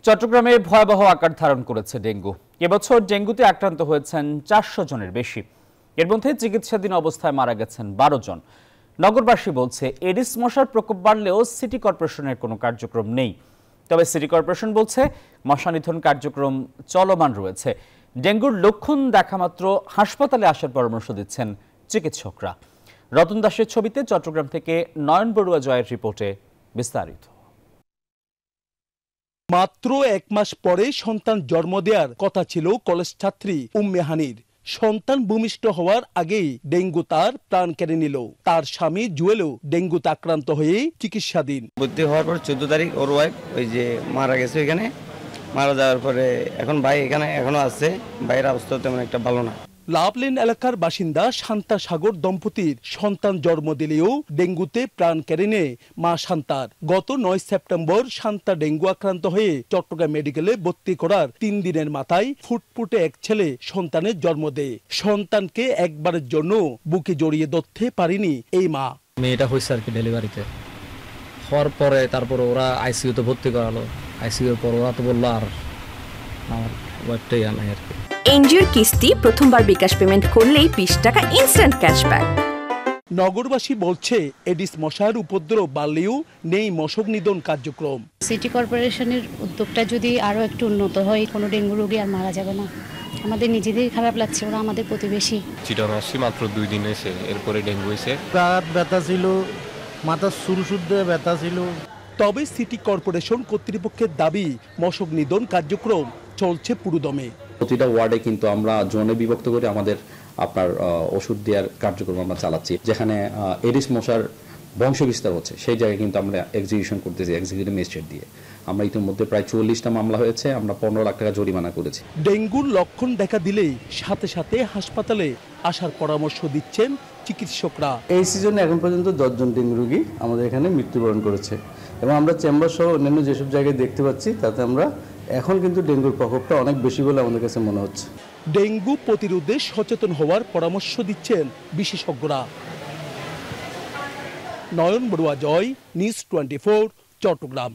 চট্টগ্রামে ভয়াবহ আকার ধারণ করেছে ডেঙ্গু। এবছর ডেঙ্গুতে আক্রান্ত হয়েছেন 400 জনের বেশি। এর মধ্যে চিকিৎসাধীন অবস্থায় মারা গেছেন 12 জন। নগরবাসী বলছে, এডিস মশার প্রকোপ বাড়লেও সিটি কর্পোরেশনের কোনো কার্যক্রম নেই। তবে সিটি কর্পোরেশন বলছে, মশা নিধন কার্যক্রম চলমান রয়েছে। ডেঙ্গুর লক্ষণ দেখা মাত্র হাসপাতালে আসার পরামর্শ দিচ্ছেন চিকিৎসকরা। রতন দাসের ছবিতে চট্টগ্রাম থেকে নয়ন বড়ুয়া জয়ের রিপোর্টে বিস্তারিত। মাত্র 1 মাস পরে সন্তান জন্ম দেওয়ার কথা ছিল কলেজ ছাত্রী উম্মে হানির। সন্তান ভূমিষ্ঠ হওয়ার আগেই ডেঙ্গু তার প্রাণ কেড়ে নিল। তার স্বামী জুয়েলও ডেঙ্গুতে আক্রান্ত হয়ে চিকিৎসাধীন। ভর্তি হওয়ার পর 14 তারিখ ওর ওয়াইফ মারা গেছে। এখানে মারা যাওয়ার পরে এখন ভাই এখানে এখনো আছে। ভাইয়ের অবস্থা তেমন একটা ভালো না। লাভলেন এলাকার বাসিন্দা শান্তা সাগর দম্পতির সন্তান জন্ম দিলেও ডেঙ্গুতে প্রাণ কেড়ে নেয় মা শান্তার। গত 9 সেপ্টেম্বর শান্তা ডেঙ্গু আক্রান্ত হয়ে চট্টগ্রাম মেডিকেলে ভর্তি করার 3 দিনের মাথায় ফুটফুটে এক ছেলে সন্তানের জন্ম দেয়। সন্তানকে একবারের জন্য বুকে জড়িয়ে ধরতে পারেনি এই মা। মেয়েটা হয়েছে আর কি ডেলিভারিতে হওয়ার পরে তারপর ওরা আইসিইউতে ভর্তি করালো। আইসিইউর পর ওরা তো বললো আর আমার ওয়াইফটাই আনাই আর কি। এনজিওর কিস্তি প্রথমবার বিকাশ পেমেন্ট করলেই 20 টাকা ইনস্ট্যান্ট ক্যাশব্যাক। নগরবাসী বলছে, এডিস মশার উপদ্রব বাড়লেও নেই মশক নিধন কার্যক্রম। সিটি কর্পোরেশনের উদ্যোগটা যদি আরো একটু উন্নত হয়, কোনো ডেঙ্গু রোগী আর মারা যাবে না। আমাদের নিজেদের খারাপ লাগছে, ওরা আমাদের প্রতিবেশী। চিটাগাং আসছি মাত্র 2 দিন এসে, এরপরে ডেঙ্গু হয়েছে। রাত ব্যথা ছিল, মাথা শুদ্ধ ব্যথা ছিল। তবে সিটি কর্পোরেশন কর্তৃপক্ষের দাবি, মশক নিধন কার্যক্রম চলছে পুরোদমে। প্রতিটা ওয়ার্ডে কিন্তু আমরা জোনে বিভক্ত করে আমাদের ওষুধ দেওয়ার কার্যক্রম আমরা চালাচ্ছি। যেখানে এডিস মশার বংশ বিস্তার হচ্ছে সেই জায়গায় কিন্তু আমরা এক্সিকিউশন করতেছি এক্সিকিউটিভ ম্যাজিস্ট্রেট দিয়ে। আমরা ইতিমধ্যে প্রায় 40টা মামলা হয়েছে, আমরা 15 লাখ টাকা জরিমানা করেছি। ডেঙ্গুর লক্ষণ দেখা দিলেই সাথে সাথে হাসপাতালে আসার পরামর্শ দিচ্ছেন চিকিৎসকরা। এই সিজনে এখন পর্যন্ত 10 জন ডেঙ্গু রোগী আমাদের এখানে মৃত্যুবরণ করেছে এবং আমরা চেম্বার সহ অন্যান্য যেসব জায়গায় দেখতে পাচ্ছি তাতে আমরা এখন কিন্তু ডেঙ্গুর প্রকোপটা অনেক বেশি বলে আমাদের কাছে মনে হচ্ছে। ডেঙ্গু প্রতিরোধে সচেতন হওয়ার পরামর্শ দিচ্ছেন বিশেষজ্ঞরা। নয়ন বড়ুয়া জয়, নিউজ 24, চট্টগ্রাম।